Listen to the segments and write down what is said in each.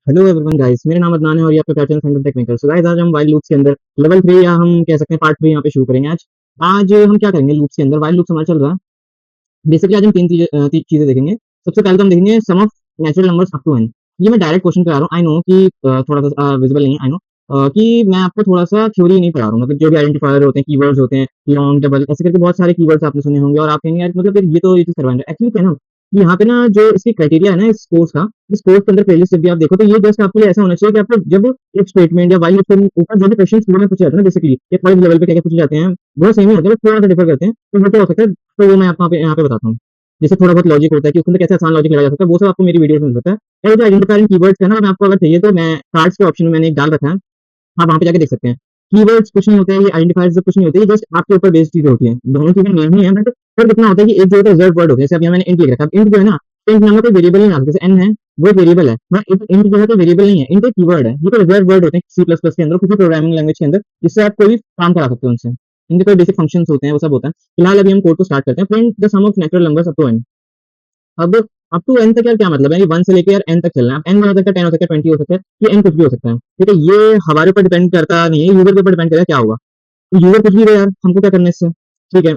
Hello everyone guys, मेरा नाम अदनान है और ये आपका channel centre technical. So guys, आज हम व्हाइल लूप्स के अंदर लेवल 3 या हम कह सकते हैं पार्ट 3 यहाँ पे शुरू करेंगे। आज आज हम क्या करेंगे, लूप्स के अंदर व्हाइल लूप्स हमारा चल रहा है। बेसिकली आज हम तीन चीजें देखेंगे। सबसे पहले तो हम देखेंगे sum of natural numbers up to n. ये मैं डायरेक्ट क्वेश्चन करा रहा हूँ, आई नो कि थोड़ा सा विजिबल नहीं है, आई नो कि मैं आपको थोड़ा सा थ्योरी नहीं पढ़ा रहा हूँ। मतलब जो भी आइडेंटिफायर होते हैं, कीवर्ड्स होते हैं, लॉन्ग डबल ऐसे करके बहुत सारे कीवर्ड्स आपने सुने होंगे और आप कहेंगे यार मतलब ये चीज करवाएंगे। एक्चुअली क्या है ना कि यहाँ पे ना जो इसकी क्राइटेरिया है ना इस कोर्स का, इस कोर्स के अंदर प्लेलिस्ट जब भी आप देखो तो ये जस्ट आपके लिए ऐसा होना चाहिए कि आपको जब एक स्टेटमेंट या वाइल के ऊपर जो भी क्वेश्चन शुरू में पूछे जाते हैं ना, बेसिकली ये कॉलेज लेवल पे क्या क्या पूछे जाते हैं वो सेम ही होता है, थोड़ा सा डिफर करते हैं। तो वो क्या हो सकता है, तो वो मैं आपको यहाँ पे बताता हूँ। जैसे थोड़ा बहुत लॉजिक होता है कि उसके अंदर कैसे आसान लॉजिक लगाया जा सकता है, वो सब आपको मेरी वीडियो में मिल सकता है। और जो आइडेंटिफाइंग कीवर्ड्स है ना, मैं आपको अगर चाहिए तो मैं कार्ड्स के ऑप्शन में मैंने एक डाल रखा है, आप वहाँ पे जाके देख सकते हैं। कीवर्ड्स कुछ नहीं होते हैं, ये आइडेंटिफायर्स कुछ नहीं होते, ये जस्ट आपके ऊपर बेस्ड चीजें होती हैं। दोनों चीजें मेन ही है, बट फर्क इतना होता है कि एक जो होता है रिजर्व वर्ड होता है। जैसे अब यहाँ मैंने इंट लिख रखा है, इंट जो है ना, इंट नाम का कोई वेरिएबल नहीं आता। जैसे एन है वो एक वेरिएबल है, बट इंट जो है तो वेरिएबल नहीं है, इंट एक कीवर्ड है। ये तो रिजर्व वर्ड होते हैं सी प्लस प्लस के अंदर, किसी प्रोग्रामिंग लैंग्वेज के अंदर, जिससे आप कोई भी काम करा सकते हो उनसे। इनके कोई बेसिक फंक्शंस होते हैं, वो सब होता है। फिलहाल अभी हम कोड को स्टार्ट करते हैं। Print the sum of natural numbers up to N. अब अप टू एन तक यार क्या मतलब है, ये 1 से लेके यार एन तक चलना है। एन हो सकता है, 10 हो सकता है, 20 हो सकता है, ये एन कुछ भी हो सकता है। ठीक है, ये हमारे ऊपर डिपेंड करता नहीं है, यूजर के ऊपर डिपेंड करता है क्या होगा। तो यूजर कुछ भी दे यार, हमको क्या करना है इससे। ठीक है,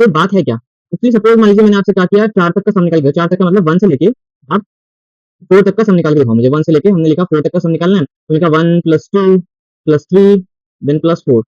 सो बात है क्या। इसलिए सपोज मान लीजिए मैंने आपसे कहा कि यार 4 तक का सम निकाल के, 4 तक का मतलब 1 से लेके आप 4 तक का सम निकाल के दिखाओ मुझे। 1 से लेके हमने लिखा 4 तक का सम निकालना है, तो लिखा 1 प्लस 2 प्लस 3 देन प्लस 4।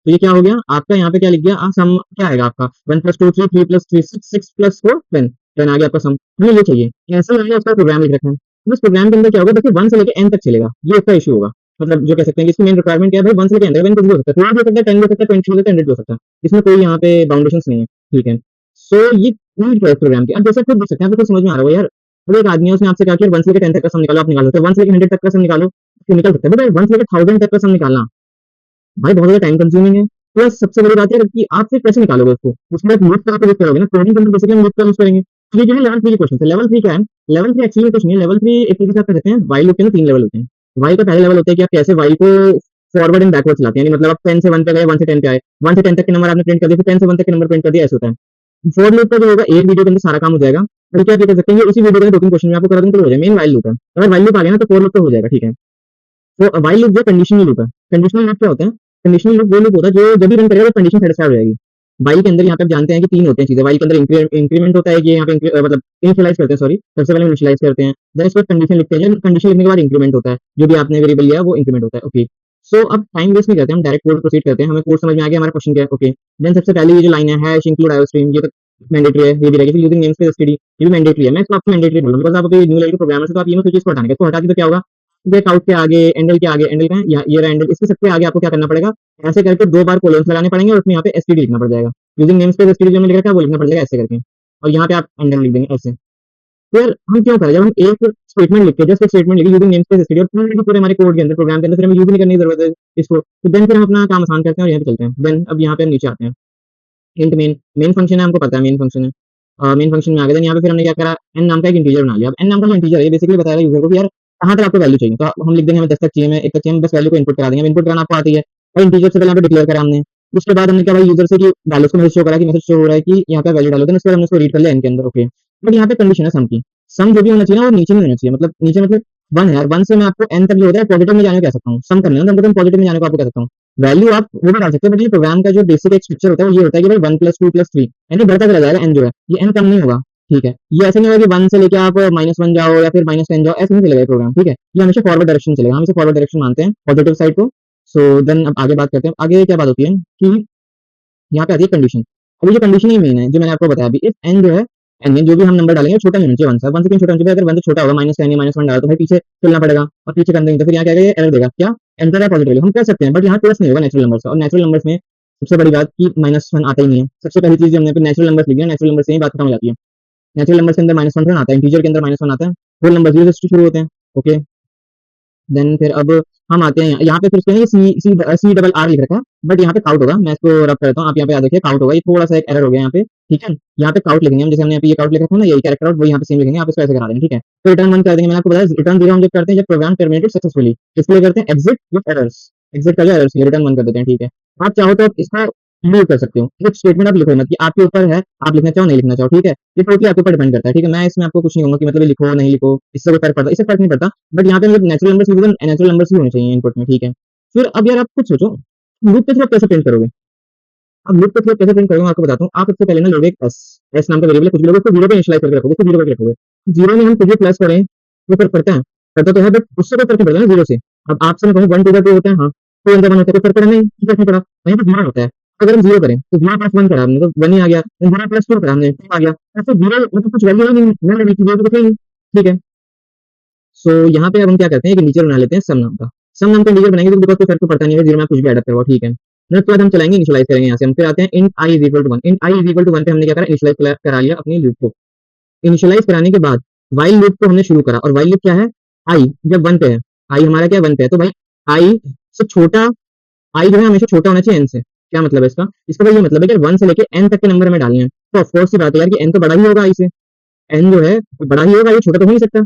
तो ये क्या हो गया आपका, यहाँ पे क्या लिख गया, सम क्या आएगा आपका, 1 प्लस 2 3, 3 प्लस 3 6, 6 प्लस 4 10, 10 आ गया आपका सम। हमें ये चाहिए, ऐसे ही हमने उसका प्रोग्राम लिख रखा है। तो इस प्रोग्राम के अंदर क्या होगा, देखिए 1 से लेके एन तक चलेगा, ये इसका इशू होगा। मतलब जो कह सकते हैं कि इसकी मेन रिक्वायरमेंट क्या है भाई, 1 से लेके एन तक, कुछ भी हो सकता है, 4 भी हो सकता है, 10 भी हो सकता है, 20 भी हो सकता है, 100 भी हो सकता है। इसमें कोई यहाँ पे बाउंडेशंस नहीं है। ठीक है, सो ये नीड है प्रोग्राम की। अब जैसे खुद देख सकते हैं, आपको समझ में आ रहा होगा यार। मतलब एक आदमी है, उसने आपसे कहा कि 1 से लेके 10 तक का सम निकालो, आप निकाल सकते हो। 1 से लेके 100 तक का सम निकालो, निकल सकता है, बट 1 से लेके 1000 तक का सम निकालना भाई बहुत ज्यादा टाइम कंज्यूमिंग है। प्लस सबसे बड़ी बात है कि आप फिर कैसे निकालोगे उसको, उसमें एक लूप करके करोगे ना, कोडिंग के अंदर बेसिकली हम लूप का यूज करेंगे। तो ये जो है लेवल 3 के क्वेश्चन है। लेवल 3 क्या है, लेवल 3 एक्चुअली कुछ नहीं है। लेवल 3 एक तरीके से आप कह सकते हैं व्हाइल लूप के अंदर 3 लेवल होते हैं। व्हाइल का पहला लेवल होता है कि आप कैसे व्हाइल को फॉरवर्ड एंड बैकवर्ड चलाते हैं, यानी मतलब आप 10 से 1 पे गए, 1 से 10 पे आए, 1 से 10 तक के नंबर आपने प्रिंट कर दिए, फिर 10 से 1 तक के नंबर प्रिंट कर दिया, ऐसे होता है। फोर लूप का जो होगा एक वीडियो के अंदर सारा काम हो जाएगा। और क्या कर सकते हैं, उसी वीडियो के 2-3 क्वेश्चन में आपको करा दूं तो हो जाएगा। मेन व्हाइल लूप है, अगर व्हाइल लूप आ गया ना तो फोर लूप तो हो जाएगा। ठीक है, तो व्हाइल लूप जो कंडीशनल लूप है। कंडीशनल लूप क्या होता है, कंडीशनल लूप वो लूप होता है जो जब भी रन करेगा तो कंडीशन सेटिस्फाई हो जाएगी। व्हाइल के अंदर यहाँ पे आप जानते हैं कि 3 होते हैं चीजें। व्हाइल के अंदर इंक्रीमेंट होता है, कि यहाँ पे मतलब इनिशियलाइज करते हैं, सॉरी सबसे पहले इनिशियलाइज करते हैं, देन इसके बाद कंडीशन लिखते हैं, कंडीशन लिखने के बाद इंक्रीमेंट होता है, जो भी आपने वेरिएबल लिया वो इंक्रीमेंट होता है। ओके, सो अब टाइम वेस्ट नहीं करते, हम डायरेक्ट कोड प्रोसीड करते हैं। हमें कोड समझ में आ गया, हमारा क्वेश्चन क्या है। ओके, देन सबसे पहले ये जो लाइन है हैश इंक्लूड आयोस्ट्रीम, ये तो मैंडेटरी है, ये भी रहेगी। यूजिंग नेमस्पेस एसटीडी, ये भी मैंडेटरी है। मैं इसको आपको मैंडेटरी बोलूंगा बिकॉज़ आप अभी न्यू लेवल के प्रोग्रामर से, तो आप ये मत सोचिए इसको हटाने का। इसको हटा के तो क्या होगा, ब्रेक आउट के आगे एंडल के आगे, एंडल का या ये रहा एंडल, इसके सबसे आगे आपको क्या करना पड़ेगा, ऐसे करके 2 बार कोलोन्स लगाने पड़ेंगे और उसमें यहाँ पे एसटीडी लिखना पड़ जाएगा। यूजिंग नेमस्पेस एसटीडी जो मैंने लिख रखा है वो लिखना पड़ जाएगा ऐसे करके, और यहाँ पे आप एंडल लिख देंगे ऐसे। फिर हम क्यों करें, जब हम एक स्टेटमेंट लिख के जस्ट एक स्टेटमेंट लिखे यूजिंग नेमस्पेस एसटीडी और पूरे हमारे कोड के अंदर, प्रोग्राम के अंदर, फिर हमें यूज नहीं करने की जरूरत है इसको। तो देन फिर हम अपना काम आसान करते हैं और यहाँ पे चलते हैं। देन अब यहाँ पे हम नीचे आते हैं। इंट मेन, मेन फंक्शन है, हमको पता है मेन फंक्शन है। मेन फंक्शन में आ गए, देन यहाँ पे फिर हमने क्या करा, एन नाम का एक इंटीजर बना लिया। अब एन नाम का जो इंटीजर है ये बेसिकली बता रहा है यूजर को कि यार कहाँ तक आपको वैल्यू चाहिए। तो हम लिख देंगे हमें 10 तक चाहिए, मैं 1 तक चाहिए, हम बस वैल्यू को इनपुट करा देंगे। इनपुट कराना आपको आती है, और इंटीजर से पहले यहाँ पे डिक्लेयर करा हमने। उसके बाद हमने क्या भाई यूजर से कि वैल्यूज को मैसेज शो करा कि मैसेज शो हो रहा है कि यहाँ पे वैल्यू डालो, देन उसके बाद हमने उसको रीड कर लिया एन के अंदर। ओके, बट यहाँ पे कंडीशन है सम की। सम जो भी होना चाहिए ना वो नीचे नहीं होना चाहिए, मतलब नीचे मतलब 1 है यार, 1 से मैं आपको एन तक जो होता है पॉजिटिव में जाने को कह सकता हूँ। सम करना है तो पॉजिटिव में जाने को आपको कह सकता हूँ। वैल्यू आप वो भी डाल सकते हैं, बट ये प्रोग्राम का जो बेसिक एक स्ट्रक्चर होता है वो ये होता है कि भाई 1 प्लस 2 प्लस 3 यानी बढ़ता चला जाएगा एन जो है, ये एन कम नहीं होगा। ठीक है, ये ऐसे नहीं होगा कि 1 से लेके आप -1 जाओ या फिर -10 जाओ, ऐसे नहीं चलेगा प्रोग्राम। ठीक है, ये हमेशा फॉरवर्ड डायरेक्शन चलेगा, हम इसे फॉरवर्ड डायरेक्शन मानते हैं, पॉजिटिव साइड को। सो देन अब आगे बात करते हैं। आगे क्या बात होती है कि यहाँ पे आती है कंडीशन। अभी जो कंडीशन ही मेन है जो मैंने आपको बताया अभी, इफ एन जो है, एन में जो भी हम नंबर डालेंगे छोटा नहीं होना चाहिए 1 से। 1 से क्यों छोटा होना चाहिए, अगर 1 से छोटा होगा -10 या -1 डाला तो भाई पीछे चलना पड़ेगा, और पीछे करने तो फिर यहाँ क्या करेगा, एरर देगा। क्या एंटर है पॉजिटिव, हम कर सकते हैं, बट यहाँ प्लस नहीं होगा नेचुरल नंबर से। और नेचुरल नंबर्स में सबसे बड़ी बात कि -1 आता ही नहीं है। सबसे पहली चीज हमने नेचुरल नंबर्स लिख दिया, नेचुरल नंबर से ही बात खत्म हो जाती है। नेचुरल नंबर के अंदर -1 आता है, इंटीजर के अंदर -1 आता है, होल नंबर 0 से शुरू होते हैं। ओके, देन फिर अब हम आते हैं यहाँ पे, फिर उसके सी डबल आर लिख रखा है, बट यहाँ पे काउट होगा। मैं इसको रब करता हूँ, आप यहाँ पे याद रखिए काउट होगा, ये थोड़ा सा एक एरर हो गया यहाँ पे। ठीक है, यहाँ पे काउट लिखेंगे हम, जैसे हमने यहाँ पे ये काउट लिखा था ना, यही कैरेक्टर आउट वो यहाँ पे सेम लिखेंगे, आप इसको ऐसे करा देंगे। ठीक है, तो रिटर्न 1 कर देंगे। मैंने आपको बताया रिटर्न 0 हम जब करते हैं जब प्रोग्राम टर्मिनेटेड सक्सेसफुली, इसलिए करते हैं एग्जिट विद एरर्स, एग्जिट का जो एरर्स रिटर्न 1 कर देते हैं। ठीक है, आप चाहो तो इसका लीव कर सकते हो। एक स्टेटमेंट आप लिखो मत कि आपके ऊपर है, आप लिखना चाहो नहीं लिखना चाहो, ठीक है? ये टोटली आपके ऊपर डिपेंड करता है, ठीक है? मैं इसमें आपको कुछ नहीं कहूँगा कि मतलब ये लिखो नहीं लिखो, इससे कोई फर्क पड़ता है, इससे फर्क नहीं पड़ता। बट यहाँ पे मतलब नेचुरल नंबर्स भी नेचुरल नंबर्स भी होने चाहिए इनपुट में, ठीक है? फिर अब यार आप खुद सोचो, लूप के थ्रू आप कैसे प्रिंट करोगे? अब लूप के थ्रू कैसे प्रिंट करोगे मैं आपको बताता हूँ। आप सबसे पहले ना लोगे एक एस, एस नाम का वेरिएबल है, कुछ लोग उसको जीरो पे इनिशियलाइज करके रखोगे, उसको जीरो करके रखोगे। जीरो में हम कुछ भी प्लस करें वो फर्क पड़ता है, पड़ता तो है, बट उससे कोई फर्क नहीं पड़ता ना जीरो से। अब आपसे मैं कहूँ वन टू का टू होता है, हाँ, टू वन का वन होता है, कोई फर्क पड़ा नहीं, कोई फर्क नहीं पड़ा, वहीं पर जीरो होता है। अगर हम जीरो करें तो जीरो प्लस वन करा हमने तो वन ही आ गया, जीरो प्लस टू करा हमने टू आ गया, ऐसे जीरो मतलब कुछ वैल्यू नहीं, नल है, जीरो तो कुछ नहीं, ठीक है? सो यहाँ पे अब हम क्या करते हैं कि इंटीजर बना लेते हैं सम नाम का। सम नाम का इंटीजर बनाएंगे तो बिकॉज कोई फर्क तो पड़ता नहीं है, जीरो में आप कुछ भी ऐड करवा, ठीक है? फिर उसके बाद हम चलाएंगे इनिशियलाइज करेंगे यहाँ से, हम फिर आते हैं int i is equal to one. int i is equal to one पे हमने क्या करा, इनिशियलाइज करा लिया अपनी लूप को। इनिशियलाइज कराने के बाद वाइल लूप को हमने शुरू करा, और वाइल लूप क्या है, i जब वन पे है, i हमारा क्या वन पे है, तो भाई i से छोटा, i जो है हमेशा छोटा होना चाहिए n से। क्या मतलब है इसका? इसका भाई ये मतलब है कि वन से लेके n तक के नंबर में डालने हैं, तो ऑफकोर्स सी बात है यार कि n तो बड़ा ही होगा i से, n जो है बड़ा ही होगा, ये छोटा तो हो नहीं सकता।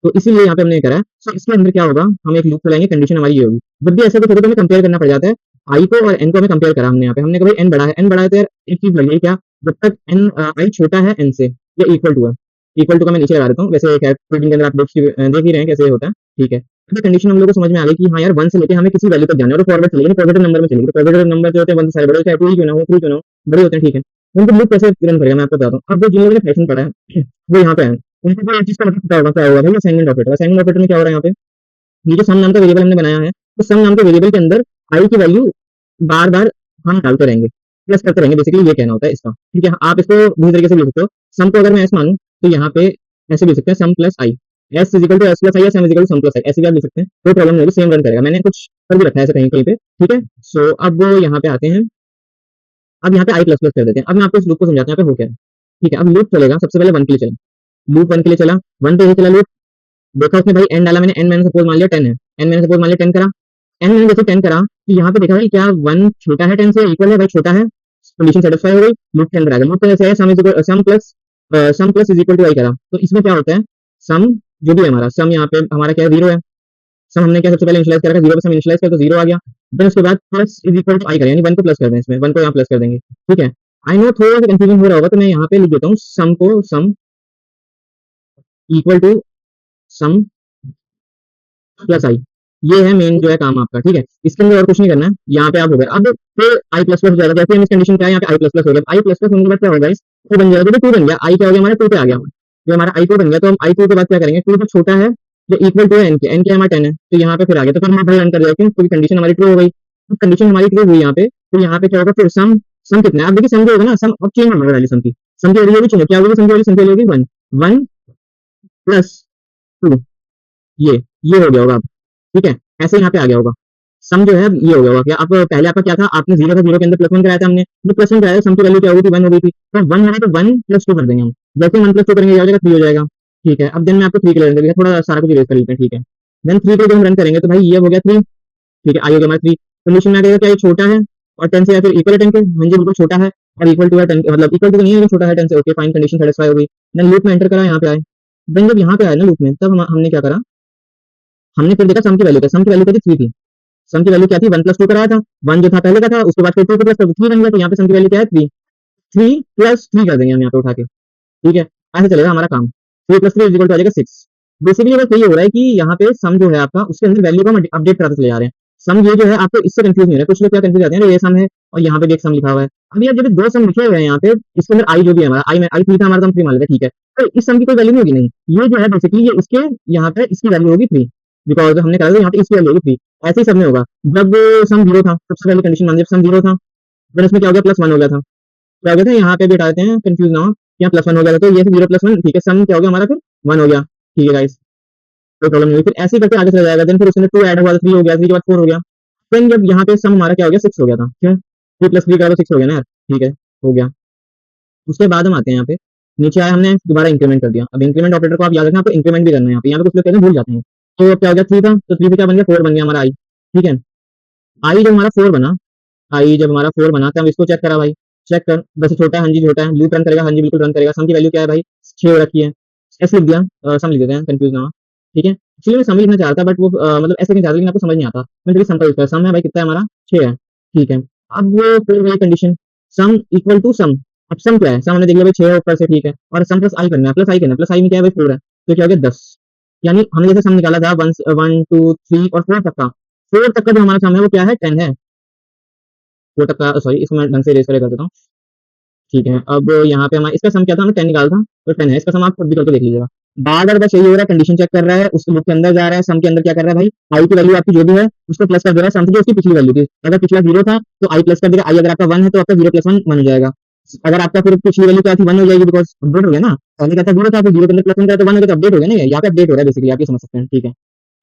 तो इसीलिए यहाँ पे हमने ये करा है। सो इसके अंदर क्या होगा, हम एक लूप चलाएंगे, कंडीशन हमारी ये होगी। जब भी ऐसा कुछ होगा तो हमें कंपेयर करना पड़ जाता है, आई को और एन को हमें कंपेयर करा हमने यहाँ पे, हमने कहा भाई एन बड़ा है, एन बड़ा है तो यार एक चीज लगी क्या, जब तक एन आई छोटा है एन से या इक्वल टू है, इक्वल टू का मैं नीचे लगा देता हूँ, वैसे एक है कोडिंग के अंदर आप देख ही रहे हैं कैसे होता है, ठीक है? तो कंडीशन हम लोग को समझ में आ गई कि हाँ यार वन से लेके हमें किसी वैल्यू तक जाना है, और फॉरवर्ड चलेगी, पॉजिटिव नंबर में चलेगी, तो पॉजिटिव नंबर जो होते हैं वन से सारे बड़े होते हैं, टू ही क्यों ना हो, थ्री क्यों ना हो, बड़े होते हैं, ठीक है? उनको लूप कैसे रन करेगा मैं आपको बताता हूँ। अब जिन लोगों ने फैशन पढ़ा है वो यहाँ पे है, उनको तो ये चीज का मतलब पता होगा क्या होगा भाई, असाइनमेंट ऑपरेटर। असाइनमेंट ऑपरेटर में क्या हो रहा है यहाँ पे, ये जो सम नाम का वेरिएबल हमने बनाया है, तो सम नाम के वेरिएबल के अंदर आई की वैल्यू बार बार हम डालते रहेंगे, प्लस करते रहेंगे, बेसिकली ये कहना होता है इसका, ठीक है? आप इसको दूसरी तरीके से लिख सकते हो, सम को अगर मैं एस मानूं तो यहाँ पे ऐसे लिख सकते हैं, sum plus i, s is equal to s plus i, sum is equal to sum plus i, ऐसे भी आप लिख सकते हैं, कोई प्रॉब्लम नहीं होगी, सेम रन करेगा। मैंने कुछ कर भी रखा है ऐसे कहीं कहीं पे, ठीक है? सो अब यहाँ पे आते हैं, अब यहाँ पे आई प्लस प्लस कर देते हैं। अब मैं आपको इस लूप को समझाता हूँ यहाँ पे हो क्या है, ठीक है? अब लूप चलेगा, सबसे पहले वन के लिए चला, लूप वन के लिए चला, वन पे ही चला लूप, देखा उसने भाई एन डाला, मैंने एन मैंने सपोज मान लिया 10 है, एन मैंने सपोज मान लिया 10 करा, एन मैंने जैसे 10 करा कि यहाँ पे देखा भाई क्या वन छोटा है 10 से, इक्वल है भाई, छोटा है, कंडीशन सेटिस्फाई हो गई, लूप के अंदर आ गया। लूप के अंदर से सम प्लस इज इक्वल टू आई करा, तो इसमें क्या होता है, सम जो भी है हमारा सम, यहाँ पे हमारा क्या है, जीरो है। सम हमने क्या सबसे पहले इनिशियलाइज करा, जीरो पे सम इनिशियलाइज कर तो जीरो आ गया। देन उसके बाद प्लस इज इक्वल टू आई करें, यानी वन को प्लस कर दें, इसमें वन को यहाँ प्लस कर देंगे, ठीक है? आई नो थोड़ा सा कंफ्यूजन हो रहा होगा, तो मैं यहाँ पे लिख देता हूँ सम को sum equal to sum plus i, ये है मेन जो है काम आपका, ठीक है? इसके अंदर और कुछ नहीं करना है, यहाँ पे आप हो गए। अब फिर आई प्लस प्लस हो जाएगा, जैसे हम इस कंडीशन पे आए यहाँ पे आई प्लस प्लस हो गया, आई प्लस प्लस होने के बाद क्या होगा, इस टू बन जाएगा, टू बन गया, आई क्या हो गया हमारा, टू पे आ गया, जो हमारा आई टू बन गया। तो हम आई टू के बाद क्या करेंगे, टू जो छोटा है जो इक्वल टू है एन के, एन के हमारा 10 है, तो यहाँ पे फिर आ गया, तो फिर हम भाई रन कर जाएगा, क्योंकि कंडीशन हमारी ट्रू हो गई। तो कंडीशन हमारी ट्रू हुई यहाँ पे, तो यहाँ पे क्या होगा, फिर सम, सम कितना है आप देखिए, सम जो होगा ना, सम अब चेंज होगा वैल्यू सम की, सम की वैल्यू भी चेंज, क्या होगी सम की वैल्यू, सम की वैल्यू होगी वन, वन प्लस टू, ये हो गया होगा, ठीक है? ऐसे यहाँ पे आ गया होगा, सम जो है ये हो गया होगा। क्या आप पहले आपका क्या था, आपने जीरो था, जीरो के अंदर प्लस वन कराया था हमने, जो प्लस वन कराया सम की वैल्यू क्या होगी थी, वन हो गई थी, तो वन है तो वन प्लस टू कर देंगे हम, जैसे वन प्लस टू करेंगे हो जाएगा थ्री हो जाएगा, ठीक है? अब देन मैं आपको थ्री के लिए रन थोड़ा सारा कुछ इरेज कर लेते हैं, ठीक है? देन थ्री को जब हम रन करेंगे तो भाई ये हो गया थ्री, ठीक है? आई हो गया हमारा थ्री, कंडीशन में आ गया क्या ये छोटा है और 10 से, या फिर इक्वल है 10 के, हाँ जी बिल्कुल छोटा है, और इक्वल टू है 10, मतलब इक्वल टू तो नहीं है लेकिन छोटा है 10 से, ओके फाइन, कंडीशन सेटिस्फाई हो गई। देन लूप में एंटर करा, यहाँ पे आए, देन जब यहाँ पे आए ना लूप में, तब हमने क्या करा, हमने फिर देखा सम की वैल्यू क्या, सम की वैल्यू क्या थी, थ्री थी। सम की वैल्यू क्या थी, वन प्लस टू कराया था, वन जो था पहले का था, उसके बाद फिर टू प्लस थ्री बन गया, तो यहाँ पे सम की वैल्यू क्या है, थ्री, थ्री प्लस थ्री कर देंगे हम यहाँ पे उठा के, ठीक है? ऐसे चलेगा हमारा काम, three plus three equal to आ जाएगा सिक्स। बेसिकली बस यही हो रहा है कि यहाँ पे सम जो है आपका, उसके अंदर वैल्यू को हम अपडेट कराते चले जा रहे हैं। सम ये जो है आपको इससे कंफ्यूज नहीं हो रहा है, कुछ लोग क्या कंफ्यूज आते हैं, ये सम है और यहाँ पे भी एक सम लिखा हुआ है। अब यार जब दो सम लिखे हुए हैं यहाँ पे, इसके अंदर आई जो भी है हमारा, आई थ्री था हमारा, तो हम थ्री मान लेते हैं, ठीक है? तो इस सम की कोई वैल्यू नहीं होगी, नहीं, ये जो है बेसिकली ये इसके यहाँ पे इसकी वैल्यू होगी थ्री, बिकॉज हमने कहा था यहाँ पे इसकी वैल्यू होगी थ्री। ऐसे ही सब में होगा, जब सम जीरो था, सबसे पहले कंडीशन मान, जब सम जीरो था, फिर इसमें क्या हो गया, प्लस वन हो गया था, क्या हो गया था, यहाँ पे भी हटा देते हैं कंफ्यूज ना हो, यहाँ प्लस वन हो गया था, तो ये जीरो प्लस वन, ठीक है? सम क्या हो गया हमारा, फिर वन हो गया, ठीक है गाइस? कोई प्रॉब्लम नहीं हुई, फिर ऐसे ही करके आगे चला जाएगा। देन फिर उसमें टू ऐड हुआ, थ्री हो गया, थ्री के बाद फोर हो गया, देन जब यहाँ पे सम हमारा क्या हो गया, सिक्स हो गया था, क्यों, थ्री प्लस थ्री का तो सिक्स हो गया ना यार, ठीक है? हो गया। उसके बाद हम आते हैं यहाँ पे, नीचे आया, हमने दोबारा इंक्रीमेंट कर दिया। अब इंक्रीमेंट ऑपरेटर को आप याद रखना, आपको इंक्रीमेंट भी करना है यहाँ पे, यहाँ पे कुछ लोग कहते हैं भूल जाते हैं। तो अब क्या हो गया, थ्री था तो थ्री पे क्या बन गया, फोर बन गया हमारा आई, ठीक है? आई जब हमारा फोर बना, आई जब हमारा फोर बना, तो हम इसको चेक करा भाई, चेक कर, वैसे छोटा है, हाँ जी छोटा है, लूप रन करेगा, हाँ जी बिल्कुल रन करेगा। सम की वैल्यू क्या है भाई, छह हो रखी है, ऐसे लिख दिया, सम लिख देते हैं, कंफ्यूज ना हो, ठीक है? एक्चुअली मैं सम लिखना चाहता, बट वो मतलब ऐसे नहीं चाहता, लेकिन आपको समझ नहीं आता, मैं सम का यूज कर, सम है भाई कितना है हमारा, छह है, ठीक है? अब वो फिर वही कंडीशन, सम इक्वल टू सम। अब सम क्या है, सम हमने देख लिया भाई 6 है ऊपर से, ठीक है, और सम प्लस आई करना है, प्लस आई करना है, प्लस आई में क्या है भाई 4 है, तो क्या हो गया 10। यानी हमने जैसे सम निकाला था 1 1 2 3 और 4 तक का, 4 तक का जो हमारा सम है वो क्या है 10 है, 4 तक का, सॉरी इसको मैं ढंग से रेस कर देता हूँ। ठीक है, अब यहाँ पे हमारा इसका सम क्या था, हमें 10 निकाला था, तो 10 है इसका सम, आप खुद भी करके देख लीजिएगा। बार बार बस यही हो रहा है, कंडीशन चेक कर रहा है, उसके लूप के अंदर जा रहा है, सम के अंदर क्या कर रहा है भाई, आई की वैल्यू आपकी जो भी है उसको प्लस कर दे रहा है सम की जो उसकी पिछली वैल्यू थी। अगर पिछला 0 था तो आई प्लस कर देगा, आई अगर आपका 1 है तो आपका 0 प्लस 1 1 हो जाएगा। अगर आपका फिर पिछली वैल्यू क्या थी 1 हो जाएगी, बिकॉज अपडेट हो गया ना, पहले क्या था 0 था, फिर 0 के अंदर प्लस 1 था तो 1 हो गया, तो अपडेट हो गया ना, यहाँ पे अपडेट हो रहा है बेसिकली, आप ये समझ सकते हैं। ठीक है,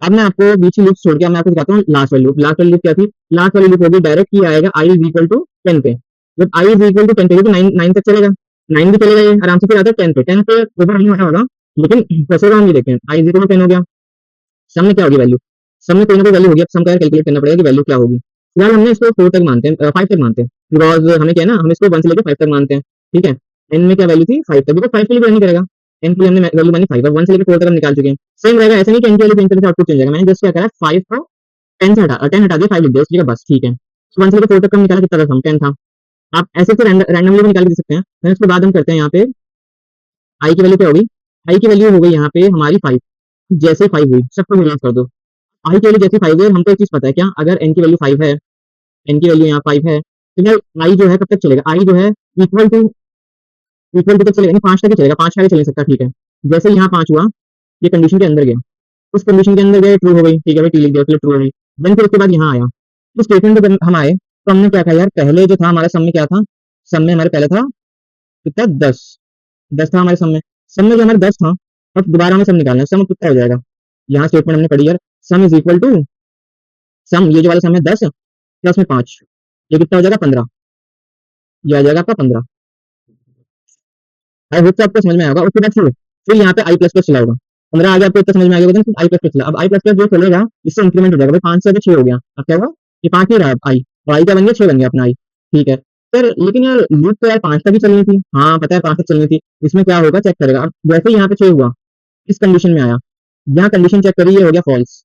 अब मैं आपको बीच की लूप छोड़ के अब मैं आपको दिखाता हूँ लास्ट वाली लूप। लास्ट वाली लूप क्या थी, लास्ट वाली लूप होगी डायरेक्ट ही आएगा आई इज इक्वल टू 10 पे। जब आई इज इक्वल टू 10 पे तो 9 तक चलेगा, 9 भी चलेगा, ये आराम से फिर आता है 10 पे, 10 पे ओवर नहीं होगा, लेकिन फंसेगा हम, ये देखते हैं आई इज इक्वल टू 10 हो गया। सम में क्या होगी वैल्यू, सम में कोई ना कोई वैल्यू होगी, अब सम का कैलकुलेट करना पड़ेगा कि वैल्यू क्या होगी। फिलहाल हमने इसको 4 तक मानते हैं, 5 तक मानते हैं, बिकॉज हमें क्या है ना, हम इसको 1 से लेकर 5 तक मानते हैं। ठीक है, एन में क्या वैल्यू थी 5 तक, बिकॉज 5 के लिए भी नहीं करेगा, एन के लिए हमने वैल्यू मानी 5, अब 1 से लेकर 4 तक हम निकाल चुके हैं। सेम रहेगा, ऐसा नहीं कि एन की वैल्यू चेंज करके आउटपुट चेंज जाएगा, मैंने जस्ट क्या करा 5 को 10 से हटा 10 हटा दिया, 5 लिख दिया उसकी जगह बस। ठीक है, 1 से लेकर 4 तक हम निकाला, कितना था सम 10 था। आप ऐसे से रैंडमली भी निकाल के दे सकते हैं, फिर उसके बाद हम करते हैं यहाँ पे आई की वैल्यू क्या होगी, आई की वैल्यू हो गई यहाँ पे हमारी 5। जैसे ही 5 हुई सबको रिलीज कर दो, आई की वैल्यू जैसे 5 है, हमको एक चीज पता है क्या, अगर एन की वैल्यू 5 है, एन की वैल्यू यहाँ 5 है, तो क्या आई जो है कब तक चलेगा, आई जो है इक्वल टू तक चलेगा, नहीं 5 तक ही चलेगा, 5 का आगे चल नहीं सकता। ठीक है, जैसे यहाँ 5 हुआ, ये कंडीशन के अंदर गया, उस कंडीशन के अंदर गए, ट्रू हो गई, ठीक है भाई टी लिख दिया, ट्रू हो गई। देन फिर उसके बाद यहाँ आया, तो स्टेटमेंट पे हम आए, तो हमने क्या कहा यार, पहले जो था हमारा सम में क्या था, सम में हमारे पहले था कितना 10, 10 था हमारे सम में, सम में जो हमारे 10 था, अब दोबारा हमें सम निकालना है, सम कितना हो जाएगा, यहाँ स्टेटमेंट हमने पढ़ी यार, सम इज इक्वल टू सम, ये जो वाला सम है 10 प्लस में 5, ये कितना हो जाएगा 15, ये आ जाएगा आपका 15। आई होप तो आपको समझ में आएगा, उसके बाद फिर यहाँ पे आई प्लस प्लस चला होगा, 15 आ गया आपको, इतना समझ में आ गया, आई प्लस प्लस चला, अब आई प्लस प्लस जो चलेगा इससे इंक्रीमेंट हो जाएगा भाई, 5 से 6 हो गया, अब क्या हुआ, ये 5 ही रहा आई, और आई क्या बन गया 6 बन गया अपना आई। ठीक है सर, लेकिन यार लूप तो यार 5 तक ही चलनी थी, हाँ पता है 5 तक चलनी थी, इसमें क्या होगा चेक करेगा, अब जैसे ही यहाँ पे 6 हुआ, इस कंडीशन में आया, यहाँ कंडीशन चेक करिए, ये हो गया फॉल्स,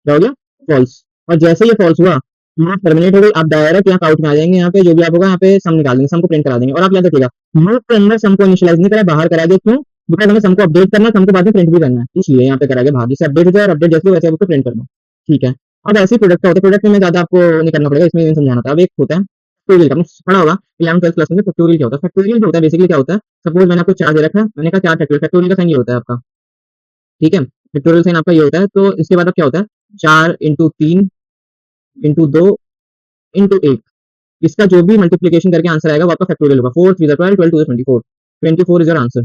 क्या हो गया फॉल्स, और जैसे ये फॉल्स हुआ, यहाँ टर्मिनेट हो गई, आप डायरेक्ट यहाँ आउट में आ जाएंगे, यहाँ पे जो भी आप होगा यहाँ पे सम निकाल देंगे, सम को प्रिंट करा देंगे, और आप याद रखिएगा लूप के अंदर सम को इनिशियलाइज नहीं करा, बाहर करा दिया, क्यों, बिकॉज हमें सम को अपडेट करना है, सम को बाद में प्रिंट भी करना है, इसलिए यहाँ पे करा गया बाहर, जिससे अपडेट हो जाए, और अपडेट जैसे वैसे आप उसको प्रिंट कर दो। ठीक है, अब ऐसे प्रोडक्ट का होता है, प्रोडक्ट में ज्यादा आपको नहीं करना पड़ेगा, इसमें समझाना था। अब एक होता है फैक्टोरियल का, पढ़ा होगा 11 12 क्लास में, फैक्टोरियल क्या होता है, फैक्टोरियल जो होता है बेसिकली क्या होता है, सपोज मैंने आपको 4 दे रखा है, मैंने कहा 4 फैक्टोरियल, फैक्टोरियल का साइन ये होता है आपका, ठीक है, फैक्टोरियल साइन आपका ये होता है, तो इसके बाद अब क्या होता है 4 इंटू 3 इंटू 2 इंटू 1, इसका जो भी मल्टीप्लीकेशन करके आंसर आएगा वो आपका फैक्टोरियल होगा, 4 3 12 12 2 24, 24 इज योर आंसर।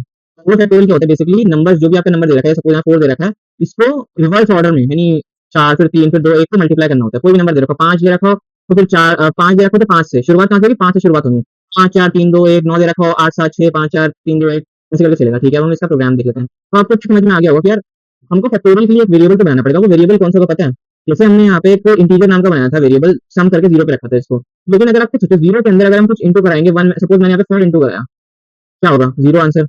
वो फैक्टोरियल क्या होता है बेसिकली, नंबर जो भी आपका नंबर दे रखा है, सपोज यहाँ 4 दे रखा है, इसको रिवर्स ऑर्डर में, यानी 4 फिर 3 फिर 2 1 को मल्टीप्लाई करना होता है, कोई भी नंबर दे रखो, 5 दे रखो तो फिर 4 5 दे रखो तो 5 से शुरुआत कहाँ से होगी, 5 से शुरुआत होगी, 5 4 3 2 1 9 दे रखो, 8 7 6 5 4 3 2 1, ऐसे करके चलेगा। ठीक है, अब हम इसका प्रोग्राम देख लेते हैं, तो आपको समझ में आ गया होगा कि यार हमको फैक्टोरियल के लिए एक वेरिएबल तो बनाना पड़ेगा, वो वेरिएबल कौन सा होगा पता है, जैसे हमने यहाँ पे एक इंटीजर नाम का बनाया था वेरिएबल, सम करके 0 पे रखा था इसको, लेकिन अगर आप कुछ 0 के अंदर अगर हम कुछ इंटू कराएंगे, 1 सपोज मैंने यहाँ पे 4 इंटू कराया, क्या होगा 0 आंसर,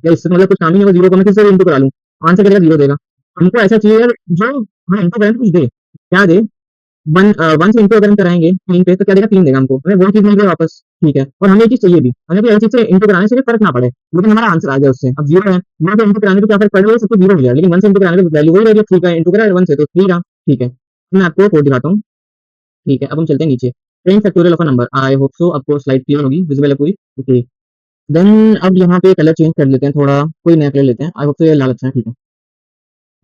या इससे मतलब कुछ काम ही नहीं होगा, 0 को मैं किससे इंटू करा लूँ, आंसर क्या 0 देगा। हमको ऐसा चाहिए यार जो हम इंटू करें तो कुछ दे, क्या दे, 1 से इंटू अगर हम कराएंगे 3 पे तो क्या देगा, 3 देगा हमको, हमें वो चीज मिल गई वापस। ठीक है, और हमें ये चीज चाहिए भी, हमें भी ऐसी चीज से इंटू कराने से फर्क ना पड़े, लेकिन हमारा आंसर आ गया उससे, अब 0 है, 0 से इंटू कराने पे क्या फर्क पड़ रहा है, सब कुछ 0 हो गया, लेकिन 1 से इंटू कराने पे वैल्यू वही रहेगी, 3 का इंटू करा 1 से तो 3 रहा। ठीक है, मैं आपको कोड दिखाता हूँ। ठीक है, अब हम चलते हैं नीचे, print factorial of a number, I hope so आपको स्लाइड क्लियर होगी, विजिबल है पूरी। ओके, देन अब यहाँ पे कलर चेंज कर लेते हैं थोड़ा, कोई नया कलर लेते हैं, आई होप सो ये लाल अच्छा है। ठीक है,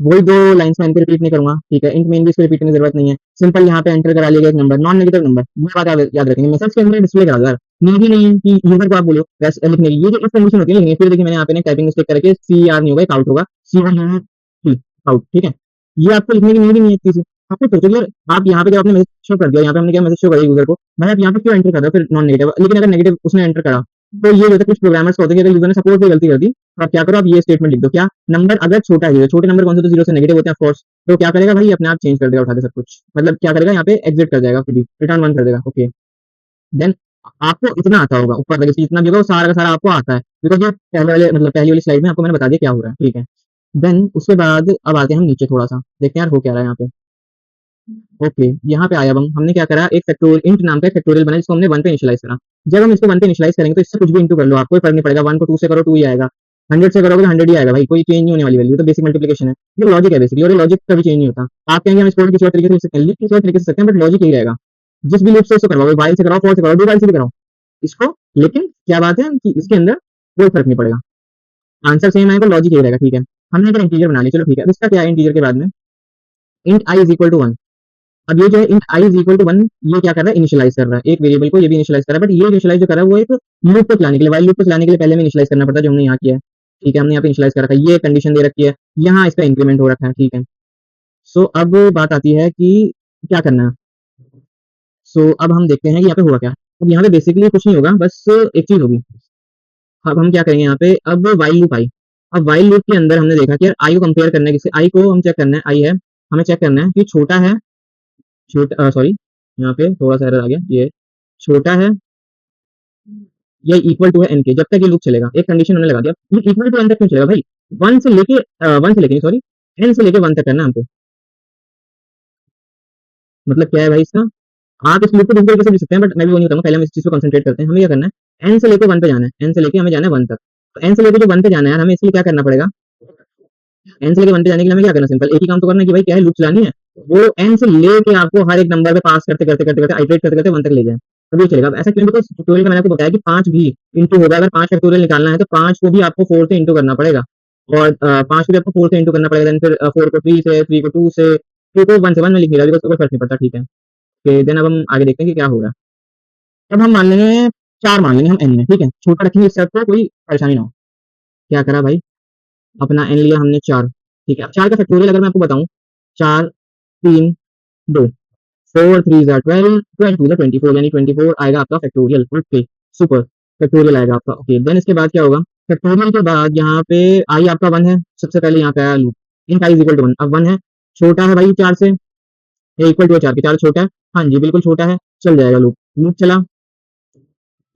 वही 2 लाइन्स में इनको रिपीट नहीं करूंगा, ठीक है, इंट मेन भी इसको रिपीट करने की जरूरत नहीं है, सिंपल यहाँ पे एंटर करा लिया एक नंबर, नॉन नेगेटिव नंबर, ये बात याद रखेंगे, मैसेज के अंदर डिस्प्ले करा यार, नहीं नहीं है कि यूजर को आप बोलो वैसे लिखने की, ये जो इस कंडीशन होती है लिखने की, फिर देखिए मैंने यहाँ पे टाइपिंग मिस्टेक करके सी आर नहीं होगा, आउट होगा, सी आर आउट। ठीक है, ये आपको लिखने की नीड ही नहीं है इतनी सी, आपको सोचो यार, आप यहाँ पे जब आपने मैसेज शो कर दिया, यहाँ पे हमने क्या मैसेज शो करा यूजर को, मैं आप यहाँ पे क्यों एंटर कर रहा हूँ फिर नॉन नेगेटिव, लेकिन अगर नेगेटिव उसने एंटर करा, तो ये होता है कुछ प्रोग्रामर्स होते हैं कि अगर यूजर ने सपोज कोई गलती कर दी, तो आप क्या करो, आप ये स्टेटमेंट लिख दो, क्या नंबर अगर छोटा है, छोटे नंबर कौन से, तो 0 से नेगेटिव होते हैं ऑफकोर्स, तो क्या करेगा भाई अपने आप चेंज कर देगा उठा के सब कुछ, मतलब क्या करेगा यहाँ पे एग्जिट कर जाएगा, खुद ही रिटर्न 1 कर देगा। ओके, देन आपको इतना आता होगा ऊपर तक, जितना भी होगा वो सारा का सारा आपको आता है, बिकॉज ये पहले वाले मतलब पहली वाली स्लाइड में आपको मैंने बता दिया क्या हो रहा है। ठीक है, देन उसके बाद अब आते हैं हम नीचे, थोड़ा सा देखते हैं यार हो क्या रहा है यहाँ पे। ओके, यहाँ पे आया अब हमने क्या करा, एक फैक्टोरियल इंट नाम का एक फैक्टोरियल बना जिसको हमने 1 पे इनिशियलाइज करा। जब हम इसको 1 पे इनिशियलाइज करेंगे तो इससे कुछ भी इंटू कर लो, आपको कोई फर्क नहीं पड़ेगा। 1 को 2 से करो 2 ही आएगा, 100 से करोगे तो 100 ही आएगा भाई, कोई चेंज नहीं होने वाली वैल्यू, तो बेसिक मल्टीप्लिकेशन है। ये लॉजिक है बेसिकली, और ये लॉजिक कभी चेंज नहीं होता। आप कहेंगे हम इसको किसी और तरीके से किसी और तरीके से सकते हैं, बट लॉजिक यही रहेगा। जिस भी लूप से इसको करवाओ, वाइल से कराओ, फॉर से कराओ, 2 वाइल से भी कराओ इसको, लेकिन क्या बात है कि इसके अंदर कोई फर्क नहीं पड़ेगा, आंसर सेम आएगा, लॉजिक यही रहेगा। ठीक है, हमने एक इंटीजर बना लिया, चलो ठीक है। अब इसका क्या है इंटीजर के बाद में, int i is equal to 1। अब ये जो है int i is equal to 1, ये क्या कर रहा है, इनिशियलाइज कर रहा है एक वेरिएबल को, ये भी इनिशियलाइज कर रहा है, बट ये इनिशियलाइज जो कर रहा है वो एक लूप पे लाने के लिए, वाइल लूप पे लाने के लिए पहले में इनिशियलाइज करना पड़ता है, जो हमने यहाँ किया है। ठीक है, हमने यहाँ पे इनिशियलाइज कर रखा है, ये कंडीशन दे रखी है, यहाँ इसका इंक्रीमेंट हो रखा है। ठीक है, सो अब बात आती है कि क्या करना है। सो अब हम देखते हैं कि यहाँ पे होगा क्या। अब यहाँ पे बेसिकली कुछ नहीं होगा, बस एक चीज होगी। अब हम क्या करेंगे यहाँ पे, अब वाइल लूप आई। अब वाइल लूप के अंदर हमने देखा कि यार आई को कंपेयर करना है किससे, आई को हम चेक करना है, आई है, हमें चेक करना है कि छोटा है, छोटा सॉरी यहाँ पे थोड़ा सा एरर आ गया, ये छोटा है या इक्वल टू है एन के, जब तक ये लूप चलेगा। एक कंडीशन हमने लगा दिया, ये इक्वल टू एन तक क्यों चलेगा भाई, वन से लेके सॉरी एन से लेके वन तक करना है हमको। मतलब क्या है भाई इसका, आप इस लूप को दूसरे तरीके से लिख सकते हैं, बट मैं भी वो नहीं बताऊंगा, पहले हम इस चीज को कंसंट्रेट करते हैं। हमें क्या करना है, एन से लेके वन पे जाना है, एन से लेके हमें जाना है वन तक। तो एन से लेके जो वन पे जाना है यार, हमें इसलिए क्या करना पड़ेगा, एन से लेके वन पे जाने के लिए हमें क्या करना, सिंपल एक ही काम तो करना है कि भाई क्या है, लूप चलानी है, वो एन से लेके आपको हर एक नंबर पे पास करते करते करते करते आइटरेट करते करते वन तक ले जाए, तभी चलेगा। अब ऐसा क्यों, बिकॉज ट्यूटोरियल में मैंने आपको बताया कि 5 भी इंटू होगा, अगर 5 फैक्टोरियल निकालना है तो 5 को भी आपको 4 से इंटू करना पड़ेगा, और 5 को भी आपको 4 से इंटू करना पड़ेगा, देन फिर 4 को 3 से, 3 को 2 से, 2 को 1 से 1 में लिख नहीं रहा, बिकॉज कोई फर्क नहीं पड़ता। ठीक है, फिर देन अब हम आगे देखते हैं कि क्या होगा। अब हम मान लेंगे 4 मान लेंगे हम एन में, ठीक है, छोटा रखेंगे इससे आपको कोई परेशानी ना हो। क्या करा भाई, अपना एन लिया हमने 4। ठीक है, अब 4 का फैक्टोरियल अगर मैं आपको बताऊं, 4 3 2, 4 3 ज़ा 12, 12 2 ज़ा 24, यानी 24 आएगा आपका फैक्टोरियल। ओके, सुपर, फैक्टोरियल आएगा आपका। ओके, देन इसके बाद क्या होगा, फैक्टोरियल के बाद यहाँ पे आई आपका 1 है, सबसे पहले यहाँ पे आया loop, int i is equal to 1, अब 1 है, छोटा है भाई 4 से, ये इक्वल टू है 4 के, 4 छोटा है, हाँ जी बिल्कुल छोटा है, चल जाएगा लूप, लूप चला,